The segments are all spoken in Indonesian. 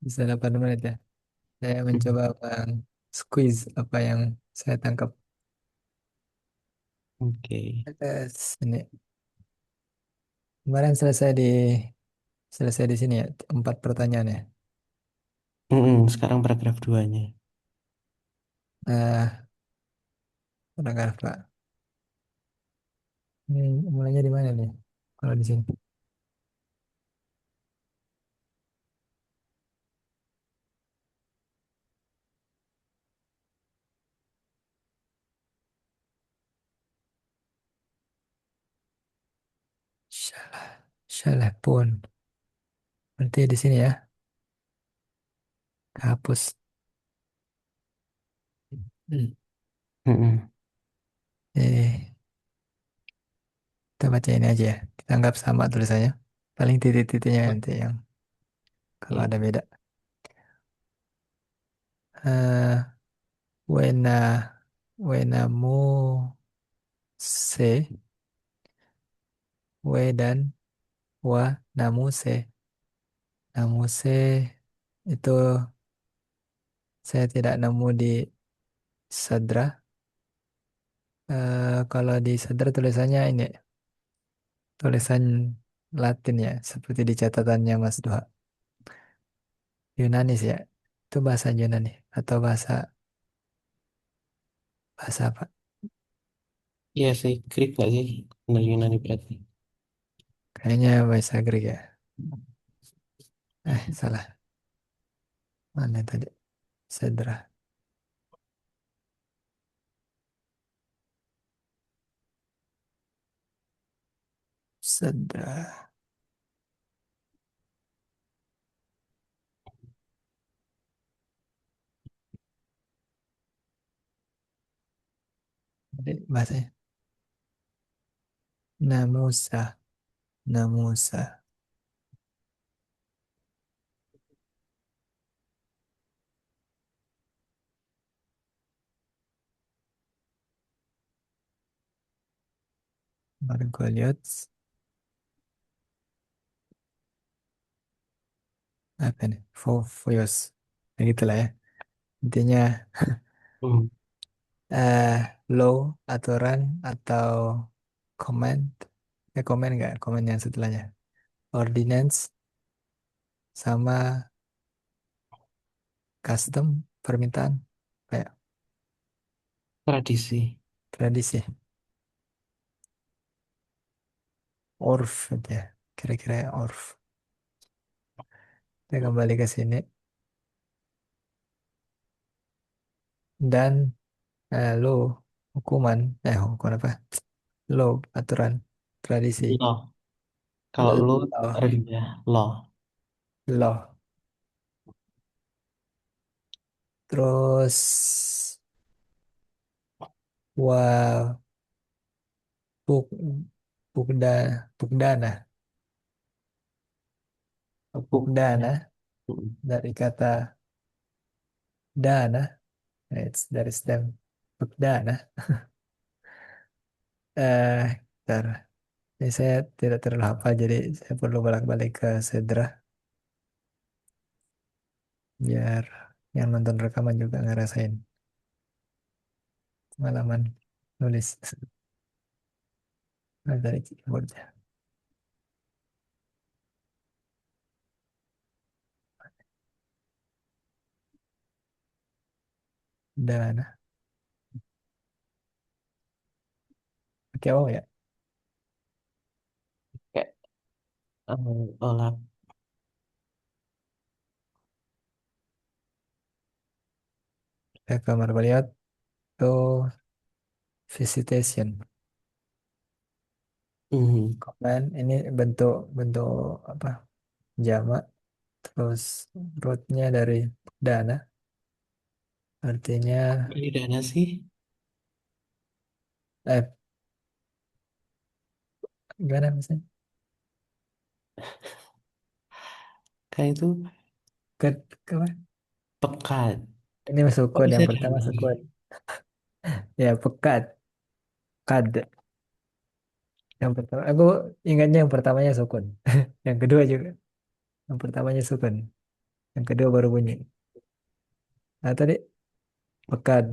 Bisa 8 menit ya. Saya Hmm. mencoba squeeze apa yang saya tangkap. Oke. Ini kemarin selesai di sini ya, 4 pertanyaan ya. Sekarang paragraf duanya. Nah, paragraf Pak. Ini mulainya di mana nih? Kalau di sini. Salah, salah pun. Berarti di sini ya. Hapus. Hmm. Mm-mm. Eh, kita baca ini aja ya. Kita anggap sama tulisannya. Paling titik-titiknya nanti yang kalau Oke. ada beda. Eh, wena, wenamu se, we dan wa, namu se. Namu se itu saya tidak nemu di Sadra. Kalau di Sadra tulisannya ini, tulisan Latin ya, seperti di catatannya Mas Duha. Yunani sih ya. Itu bahasa Yunani atau bahasa bahasa apa? Iya sih, Greek gak sih? Bener Yunani berarti. Kayaknya bahasa Greek ya. Salah. Mana tadi? Sadra. Sadra. Tadi bahasanya. Namusa. Namusa. Margoliots. Apa nih? Foveos. Ya gitulah ya. Intinya Hmm. eh law, aturan atau command. Command nggak? Command yang setelahnya. Ordinance sama custom, permintaan. Kayak Tradisi. tradisi. Orf gitu ya. Kira-kira orf. Kita kembali ke sini. Dan law, hukuman. Hukuman apa? Law, aturan, tradisi. Law. Kalau lu Law. rendah, law. Law. Terus wa puk pukda pukdana Bukan. pukdana dari kata dana, dari stem pukdana. eh Bentar. Ini saya tidak terlalu hafal jadi saya perlu bolak-balik ke Sedra biar yang nonton rekaman juga ngerasain pengalaman nulis. Dari keyboardnya dana. Oke, oh ya. Kayak olah. Saya ke Marbaliot to visitation. Hmm. Komen ini bentuk bentuk apa? Jamak. Terus rootnya dari dana, artinya Bedanya sih, eh gimana misalnya? kayak itu Ke apa? pekat. Ini Kok sukun bisa yang pertama dana sih? sukun. Ya pekat, kad. Yang pertama aku ingatnya yang pertamanya sukun. Yang kedua juga yang pertamanya sukun. Yang kedua baru bunyi. Nah tadi pekat,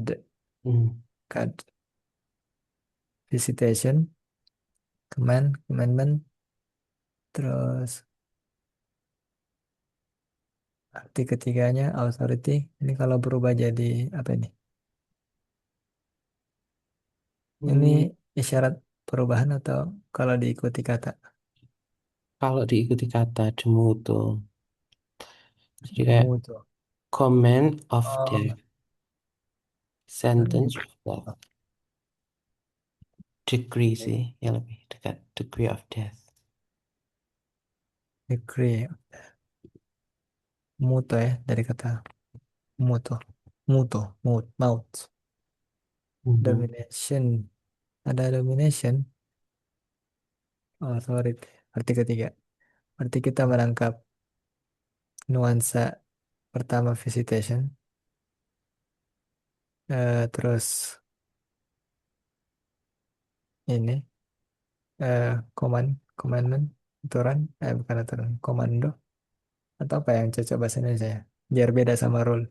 Hmm. kad, visitation, command, commandment, terus arti ketiganya authority. Ini kalau berubah jadi apa ini? Ini Hmm. isyarat perubahan atau kalau diikuti kata? Kalau diikuti kata demuto, jadi kayak Demuto. command of Oh, death, sentence demuto. of death, decree sih yang lebih dekat, decree of death. Decree. Muto ya, dari kata muto. Muto, maut. Mhm. Domination. Ada domination, authority. Arti ketiga. Arti kita menangkap nuansa pertama visitation. Terus ini eh, command, commandment, aturan, bukan aturan, komando. Atau apa yang cocok bahasa Indonesia ya? Biar beda sama rule,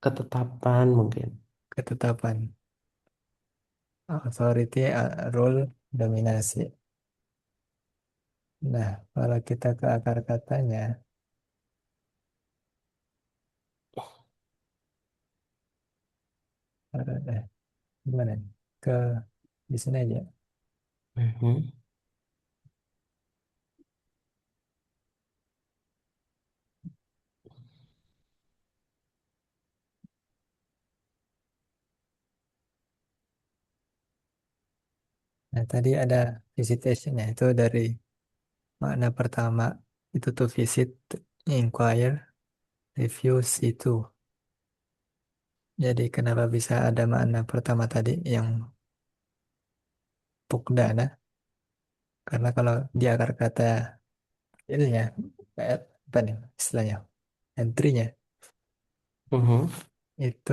Ketetapan mungkin. ketetapan. Authority, rule, dominasi. Nah, kalau kita ke akar katanya, eh, gimana nih? Ke di sini aja. Mhm. Nah, tadi ada visitation ya, itu dari makna pertama, itu tuh visit, inquire, review, situ. Jadi kenapa bisa ada makna pertama tadi yang pukdana? Karena kalau di akar kata ininya, kayak apa nih istilahnya, entry-nya, Mhm. itu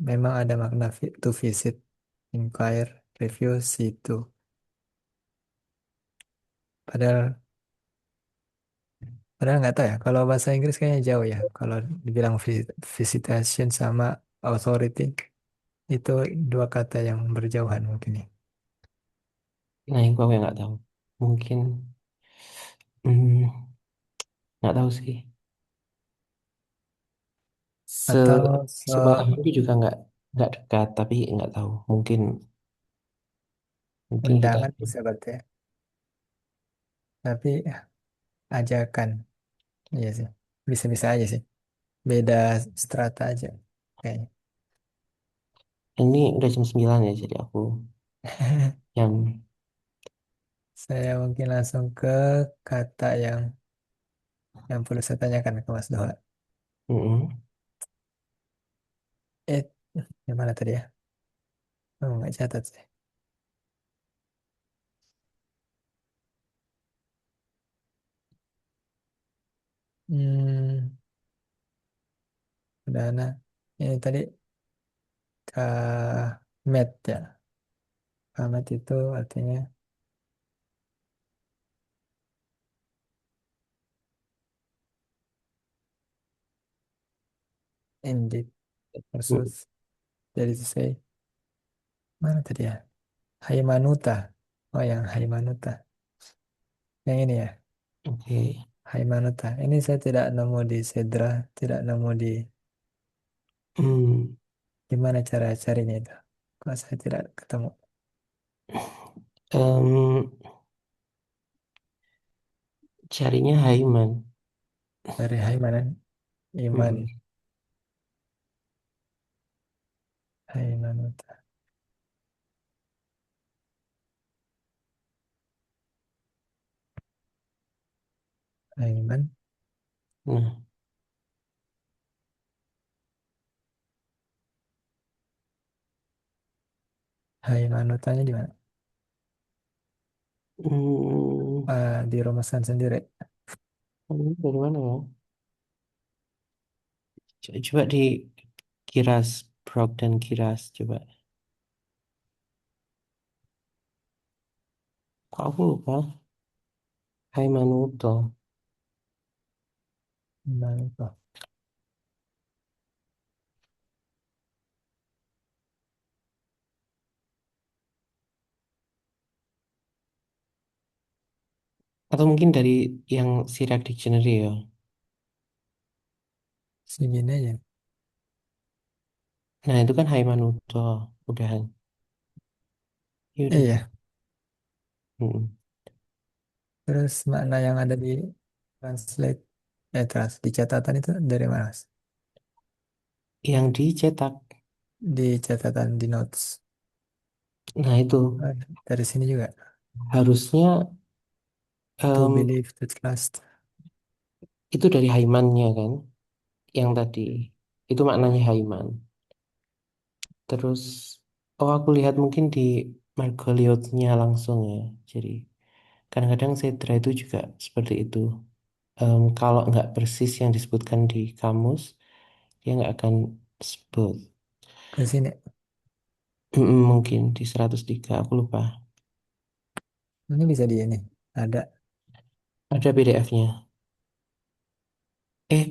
memang ada makna to visit, inquire, review, situ. Padahal Padahal nggak tahu ya, kalau bahasa Inggris kayaknya jauh ya. Kalau dibilang visitation sama authority, itu dua kata yang berjauhan mungkin ya. Nah, yang aku nggak tahu. Mungkin hmm, nggak tahu sih. Se Atau Sepengalamanku juga nggak dekat, tapi nggak tahu. Mungkin mungkin kita. undangan bisa berarti ya. Tapi ajakan, iya sih. Bisa-bisa aja sih. Beda strata aja kayaknya. Ini udah jam 9 ya, jadi aku yang Saya mungkin langsung ke kata yang perlu saya tanyakan ke Mas Doha. mm-mm. Eh, yang mana tadi ya? Oh, nggak catat sih. Hmm, Dana. Ini tadi met ya. Kamet itu artinya indeed Mm, versus jadi to say. Mana tadi ya? Haimanuta. Oh, yang Haimanuta. Yang ini ya. oke. Haimanuta. Ini saya tidak nemu di Sedra, tidak nemu di Hmm, gimana cara carinya itu. Kok saya tidak ketemu. em, Carinya Haiman. Dari Haimanan, Iman, Mm-mm. Haimanuta. Haiman, Nah, Haimanutanya di mana? hmm, Di Romasan sendiri. ini dari mana ya? Coba di Kiras, Brok dan Kiras coba. Kok aku lupa? Hai Manuto. Naruto. Atau mungkin dari yang Syriac Dictionary ya. Segini aja. Nah, itu kan Haimanuto. Udahan. Ya udah. Iya. Mm. Terus makna yang ada di translate, di catatan itu dari mana, Mas? Yang dicetak. Di catatan di notes. Nah, itu Oh, dari sini juga. harusnya To em, believe, to trust. itu dari Haimannya kan. Yang tadi. Itu maknanya Haiman. Terus, oh aku lihat mungkin di Margoliouth-nya langsung ya. Jadi, kadang-kadang Sedra itu juga seperti itu. Kalau nggak persis yang disebutkan di kamus, dia nggak akan sebut. Ke sini. Mungkin di 103, aku lupa. Ini bisa di ini. Ada. Ada PDF-nya.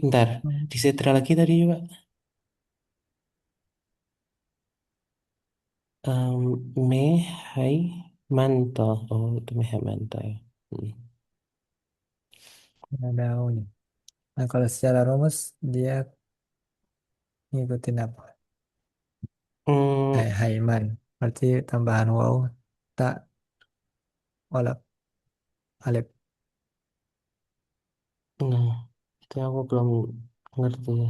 Bentar. Hmm, Di Sedra lagi tadi juga. Um, Mehai Manto. Oh, itu Mehai Manto ya. Hmm. ada ini. Nah, kalau secara rumus dia ngikutin apa? Hmm, Haiman. Berarti tambahan waw, tak, olap, alif. nah, itu aku belum ngerti ya.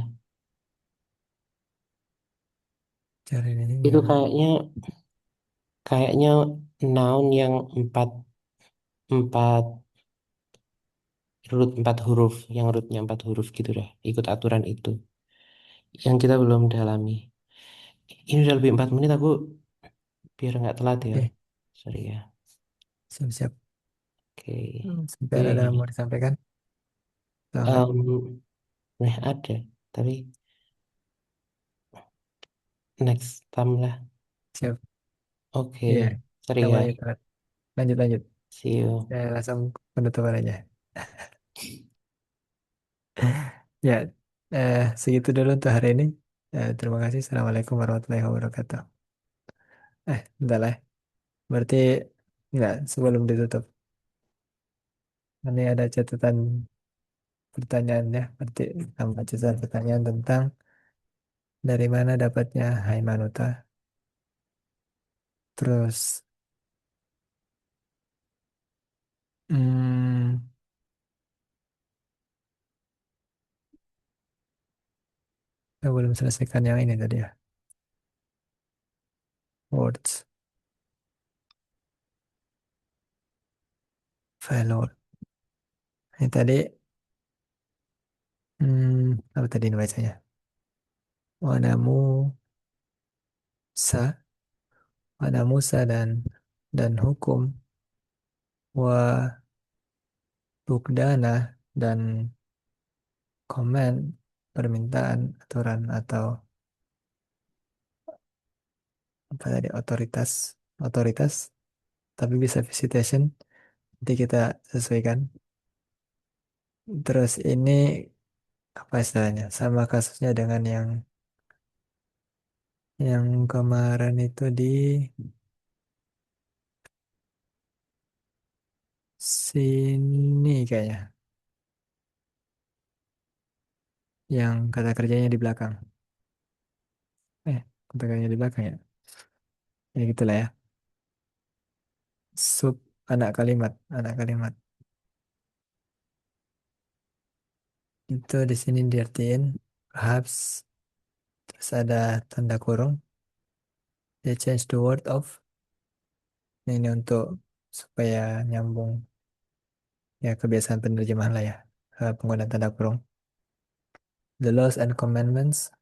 Cari ini Itu gimana? kayaknya noun yang empat empat empat huruf, yang rootnya empat huruf gitu dah. Ikut aturan itu. Yang kita belum dalami. Ini udah lebih 4 menit aku biar nggak telat ya. Oke, Sorry ya. siap-siap. Oke. Sampai ada yang Oke. mau disampaikan? Atau enggak? Um, ada. Tapi next time lah. Siap. Iya, Oke. Sorry yang ya. banyak banget. Lanjut, lanjut. See you. Saya langsung penutupan aja. Ya, segitu dulu untuk hari ini. Terima kasih. Assalamualaikum warahmatullahi wabarakatuh. Bentar lah. Berarti enggak, sebelum ditutup. Ini ada catatan pertanyaannya. Berarti tambah catatan pertanyaan tentang dari mana dapatnya Haimanuta. Terus, hmm, saya belum selesaikan yang ini tadi ya. Words, value. Ini tadi, apa tadi ini bacanya? Wanamu sa, Wanamusa dan hukum, wa bukdana dan komen, permintaan, aturan atau apa tadi, otoritas, otoritas, tapi bisa visitation, nanti kita sesuaikan. Terus ini apa istilahnya? Sama kasusnya dengan yang kemarin itu di sini kayaknya, yang kata kerjanya di belakang. Kata kerjanya di belakang ya. Ya gitulah ya. Sub, anak kalimat. Itu di sini diartiin perhaps, terus ada tanda kurung. They change the word of. Ini untuk supaya nyambung, ya kebiasaan penerjemahan lah ya. Penggunaan tanda kurung. The laws and commandments,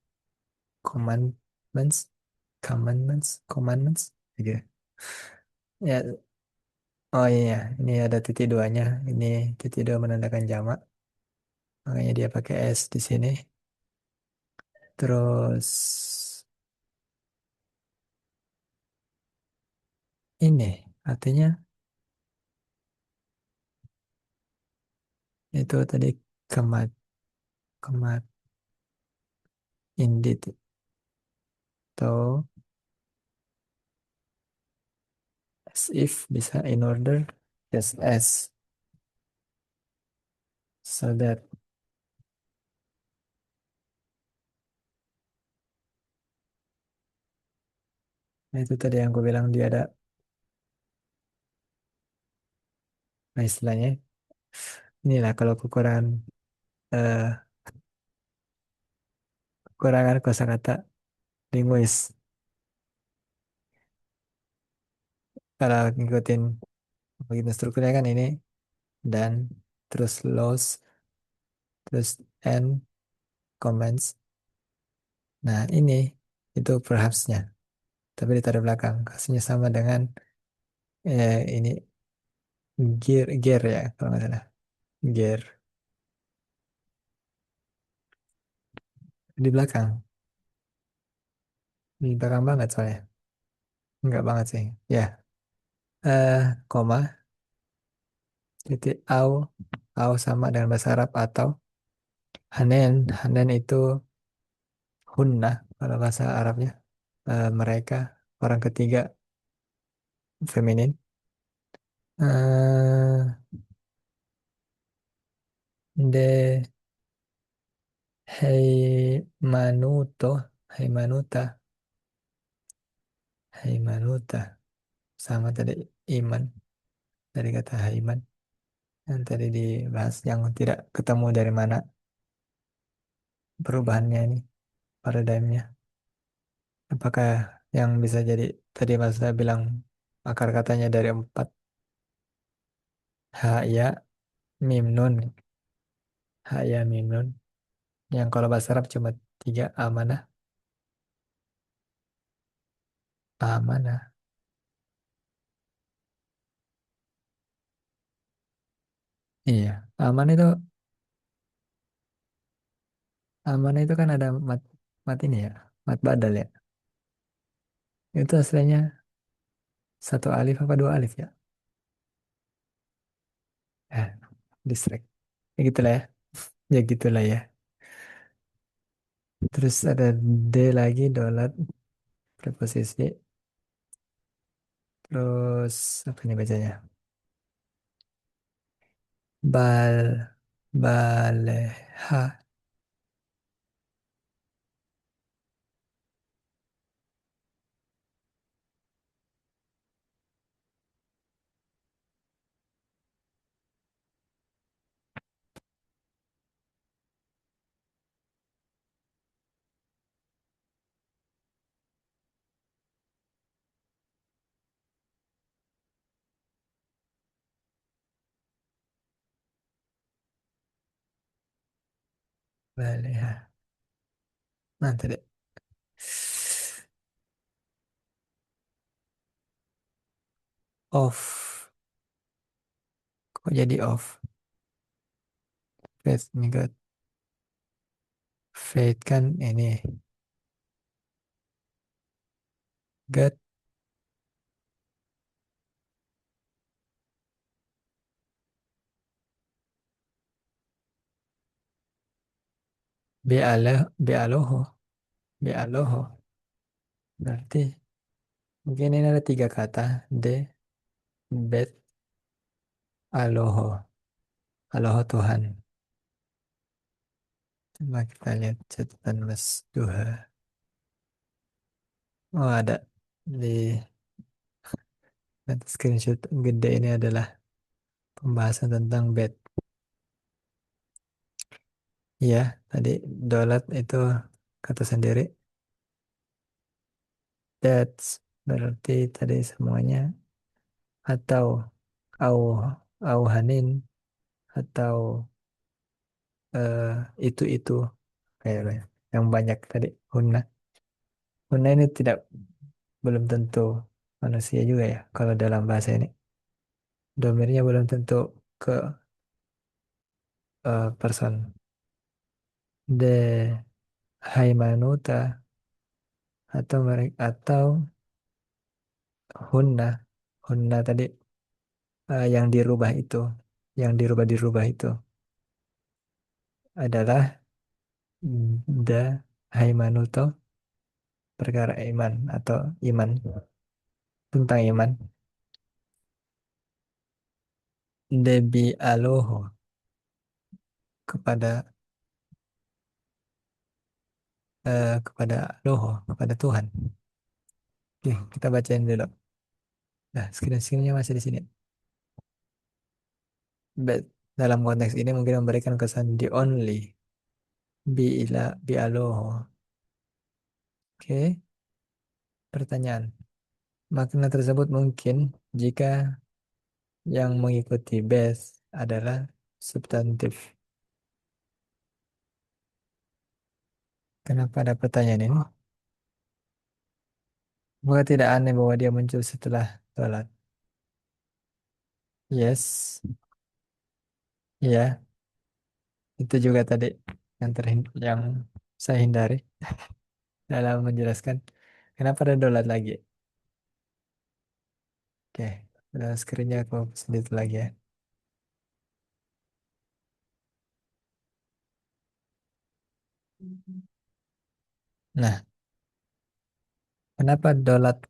commandments. Gitu. Ya, oh iya, ini ada titik duanya. Ini titik dua menandakan jamak. Makanya dia pakai S di sini. Terus ini artinya itu tadi kemat kemat, indeed, atau as if bisa in order, just as, so that. Nah, itu tadi yang aku bilang dia ada, nah istilahnya inilah kalau eh, kekurangan kosakata linguis. Kalau ngikutin begitu strukturnya kan ini dan terus loss terus and comments. Nah ini itu perhapsnya tapi ditaruh belakang kasusnya sama dengan ini gear gear ya kalau nggak salah gear di belakang di belakang banget soalnya nggak banget sih ya koma titik au sama dengan bahasa Arab atau hanen hanen itu hunna kalau bahasa Arabnya. Mereka orang ketiga feminin. eh de Heimanuto Heimanuta Heimanuta sama tadi iman dari kata Haiman yang tadi dibahas yang tidak ketemu dari mana perubahannya ini paradigmnya apakah yang bisa jadi tadi Mas saya bilang akar katanya dari empat ha ya mim nun ha ya mim nun yang kalau bahasa Arab cuma tiga amanah amanah iya amanah itu kan ada mat ini ya mat badal ya itu aslinya satu alif apa dua alif ya eh distract ya gitulah ya ya gitulah ya terus ada D lagi dolat preposisi terus apa nih bacanya bal baleha baleha nanti deh off kok jadi off fate nih God fate kan ini God be aloho be aloho berarti mungkin ini ada tiga kata de bet aloho aloho Tuhan coba kita lihat catatan Mas Duha oh ada di screenshot gede ini adalah pembahasan tentang bet ya tadi dolat itu kata sendiri that's berarti tadi semuanya atau au au hanin atau eh, itu kayak apa ya, yang banyak tadi hunna hunna ini tidak belum tentu manusia juga ya kalau dalam bahasa ini domirnya belum tentu ke person de Haimanuta atau mereka atau hunna hunna tadi yang dirubah itu yang dirubah itu adalah Da haimanuto perkara iman atau iman tentang iman. Debi aloho kepada kepada Loho, kepada Tuhan. Oke, kita bacain dulu. Nah, screen-screennya masih di sini. But dalam konteks ini mungkin memberikan kesan the only bi aloho. Oke, pertanyaan. Makna tersebut mungkin jika yang mengikuti base adalah substantif. Kenapa ada pertanyaan ini? Maka tidak aneh bahwa dia muncul setelah sholat. Yes, iya, itu juga tadi yang saya hindari dalam menjelaskan kenapa ada dolat lagi. Oke, udah screennya aku sedikit lagi ya. Nah, kenapa dolat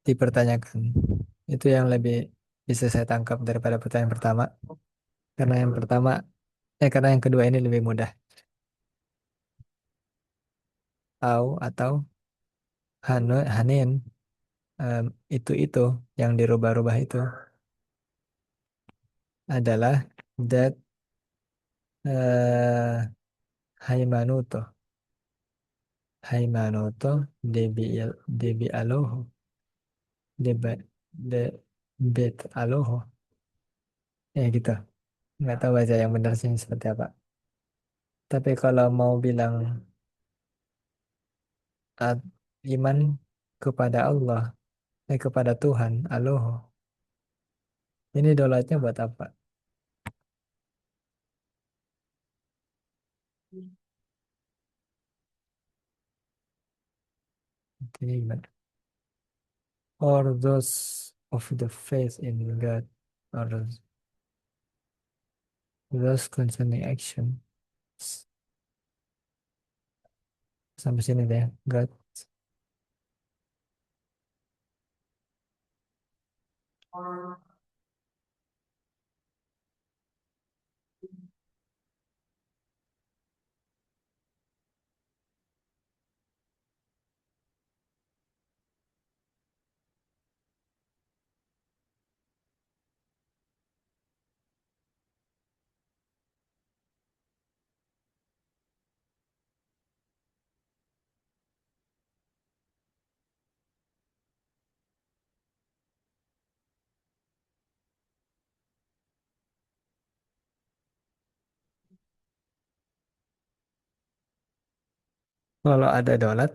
dipertanyakan? Itu yang lebih bisa saya tangkap daripada pertanyaan pertama. Karena yang pertama, karena yang kedua ini lebih mudah. Au atau hanin, em, itu yang dirubah-rubah itu adalah that haimanuto. Haimanuto debi aloho. Deba, de, bet aloho. Ya gitu. Nggak tahu aja yang benar sih seperti apa. Tapi kalau mau bilang ah, iman kepada Allah, kepada Tuhan, aloho. Ini dolatnya buat apa? Ini gimana? Or those of the faith in God, or those concerning action. Sampai sini deh, God. Kalau ada dolat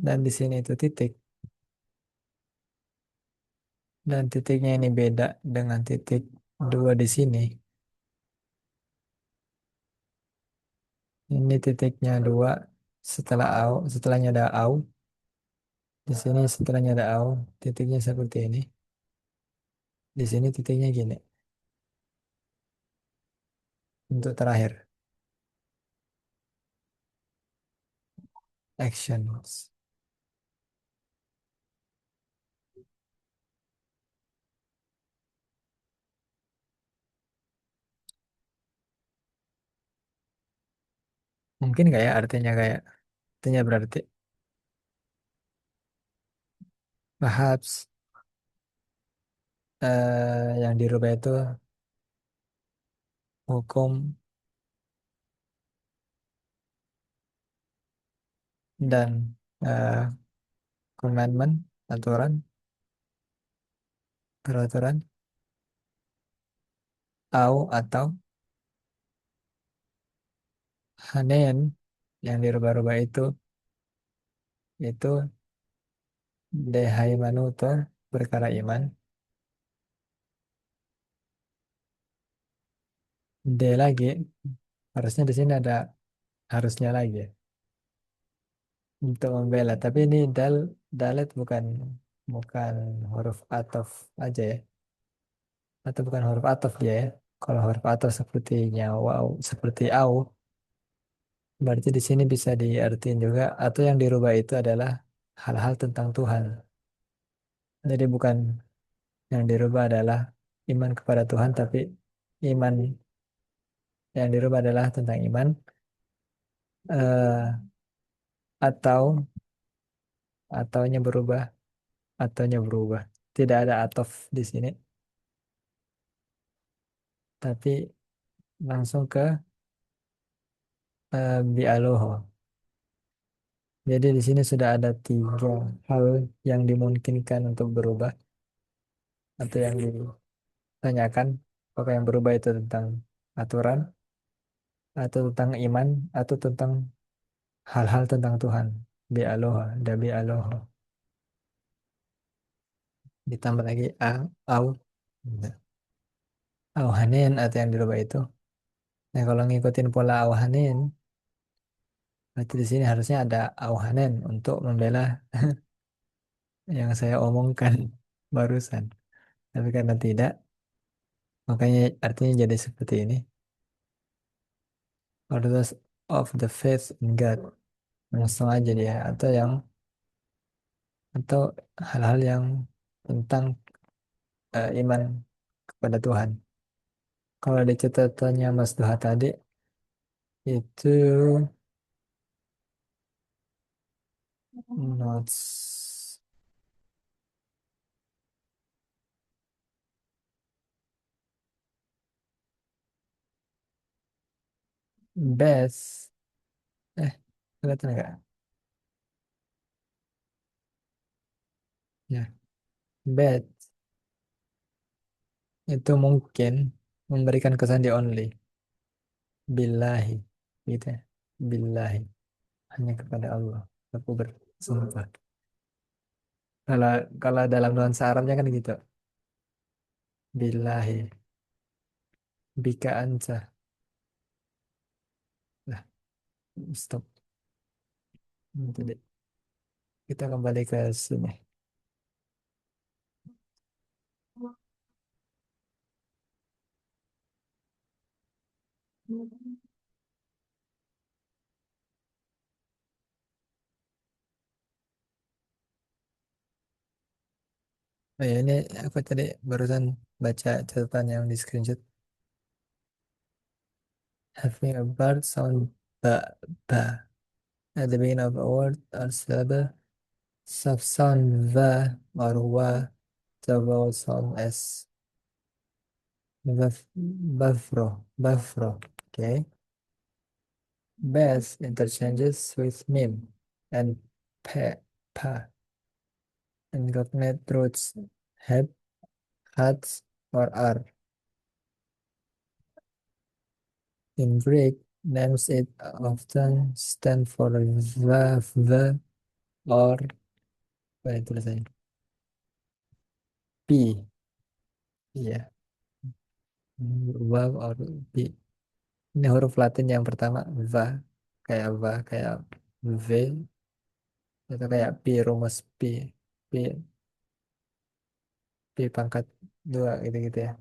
dan di sini itu titik dan titiknya ini beda dengan titik dua di sini. Ini titiknya dua setelah au, setelahnya ada au. Di sini setelahnya ada au, titiknya seperti ini. Di sini titiknya gini. Untuk terakhir, actions. Mungkin kayak artinya kayak artinya berarti perhaps yang dirubah itu hukum dan eh, commandment, aturan, peraturan, atau hanen yang dirubah-rubah itu dehai manuto perkara iman. D lagi harusnya di sini ada harusnya lagi ya, untuk membela. Tapi ini dalet bukan bukan huruf atof aja ya, atau bukan huruf atof dia ya. Kalau huruf atau sepertinya wow, seperti au, berarti di sini bisa diartiin juga atau yang dirubah itu adalah hal-hal tentang Tuhan. Jadi bukan yang dirubah adalah iman kepada Tuhan, tapi iman yang dirubah adalah tentang iman eh, atau ataunya berubah, ataunya berubah. Tidak ada atof di sini, tapi langsung ke bialoho. Jadi di sini sudah ada tiga hal yang dimungkinkan untuk berubah atau yang ditanyakan. Apakah yang berubah itu tentang aturan atau tentang iman atau tentang hal-hal tentang Tuhan. Bialoha, da bialoho. Ditambah lagi au, au hanin atau yang dirubah itu. Nah kalau ngikutin pola au hanin, berarti di sini harusnya ada au hanin untuk membela yang saya omongkan barusan. Tapi karena tidak, makanya artinya jadi seperti ini. Orders of the faith in God. Langsung aja dia. Atau hal-hal yang tentang iman kepada Tuhan. Kalau di catatannya Mas Duha tadi, itu notes best. Eh, kelihatan nggak? Ya, best itu mungkin memberikan kesan di only. Billahi. Gitu ya. Billahi. Hanya kepada Allah. Aku bersumpah. Kalau kalau dalam nuansa Arabnya kan gitu. Billahi. Bika anta. Nah, stop. Itu deh. Kita kembali ke sini. Oh ya, ini aku tadi barusan baca catatan yang di screenshot. Having a bird sound ba at the beginning of a word or syllable. Soft sound va or wa. The vowel sound s. Bafro. Okay. Best interchanges with mim and pa, pa. And cognate roots have, hats, or are. In Greek, names it often stand for the or apa itu tulisannya? P. Iya, vav or P. Ini huruf Latin yang pertama va, kayak V, itu kayak P, rumus P, P pangkat dua gitu-gitu ya.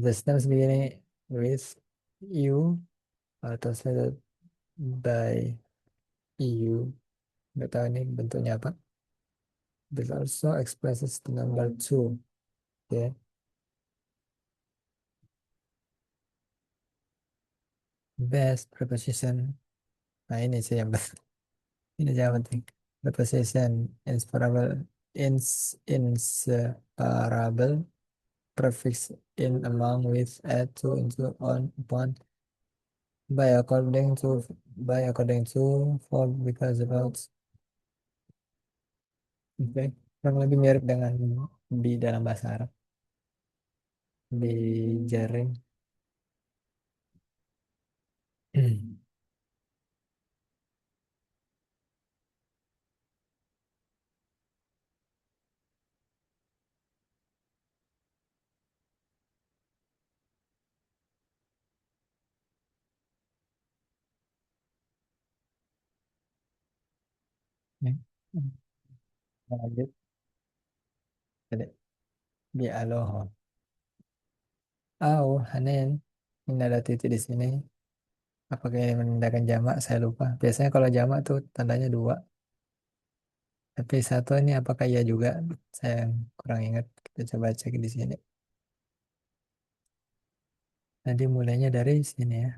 The stems beginning with U or translated by EU. Nggak tahu ini bentuknya apa. This also expresses the number two. Ya. Best preposition. Nah ini sih yang ini yang penting. Preposition inseparable, inseparable prefix in among with add to into on upon by according to for because about. Oke. Kurang lebih mirip dengan di dalam bahasa Arab. Di jaring. Ya. Lanjut. Jadi, bi aloha. Au hanin. Ini ada titik di sini. Apakah ini menandakan jamak? Saya lupa. Biasanya kalau jamak tuh tandanya dua. Tapi satu ini apakah iya juga? Saya kurang ingat. Kita coba cek di sini. Tadi mulainya dari sini ya.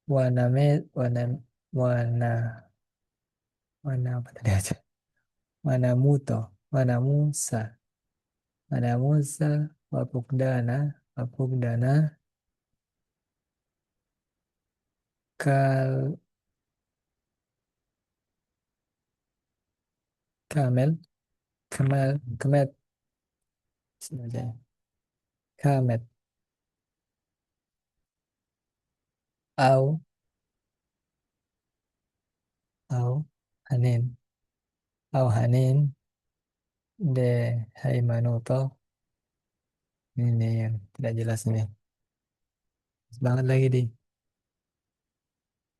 Waname, wana, wana, wana apa tadi aja? Wanamuto, Wanamusa, Wanamusa, Wapukdana, Wapukdana, Kal, Kamel, Kemet, sini aja. Kamet, Au, Au, Hanin, Au Hanin, De Haimanuto. Ini nih yang tidak jelas nih. Banget lagi di.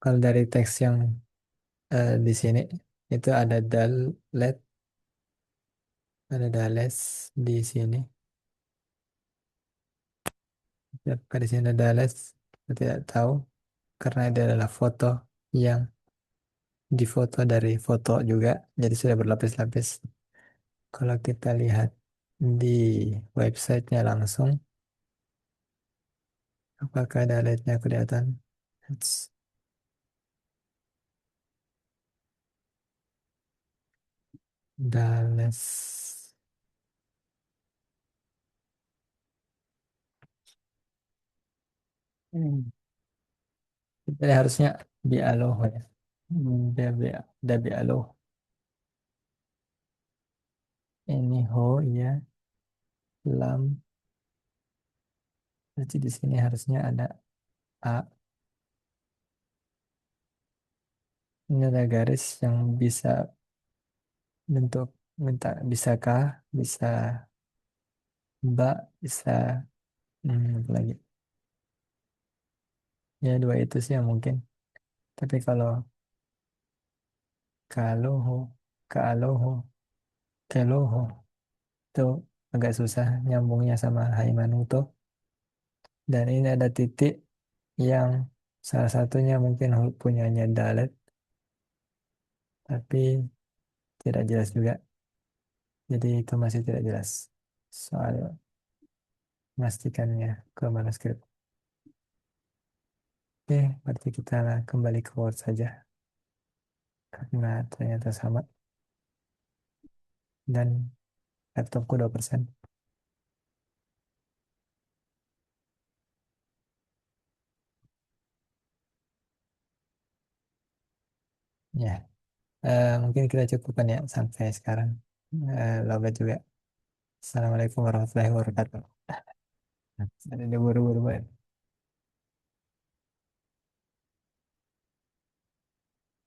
Kalau dari teks yang di sini itu ada dalet, ada dales di sini. Apakah di sini ada dales? Saya tidak tahu karena itu adalah foto yang difoto dari foto juga, jadi sudah berlapis-lapis. Kalau kita lihat di websitenya langsung, apakah ada linknya kelihatan? It's Dales. Hmm. Jadi harusnya di aloho ya. Dabi, dabi aloh. Ini ho ya, lam. Jadi di sini harusnya ada a. Ini ada garis yang bisa bentuk minta bisa kah, bisa ba, bisa apa lagi. Ya dua itu sih yang mungkin. Tapi kalau kaloho, kaloho, keloho itu agak susah nyambungnya sama Haimanuto. Dan ini ada titik yang salah satunya mungkin punyanya Dalet, tapi tidak jelas juga. Jadi itu masih tidak jelas soal memastikannya ke manuskrip. Oke, berarti kita kembali ke Word saja karena ternyata sama dan laptopku 2%. Ya, mungkin kita cukupkan ya sampai sekarang. Logat juga. Assalamualaikum warahmatullahi wabarakatuh. Ada buru-buru banget.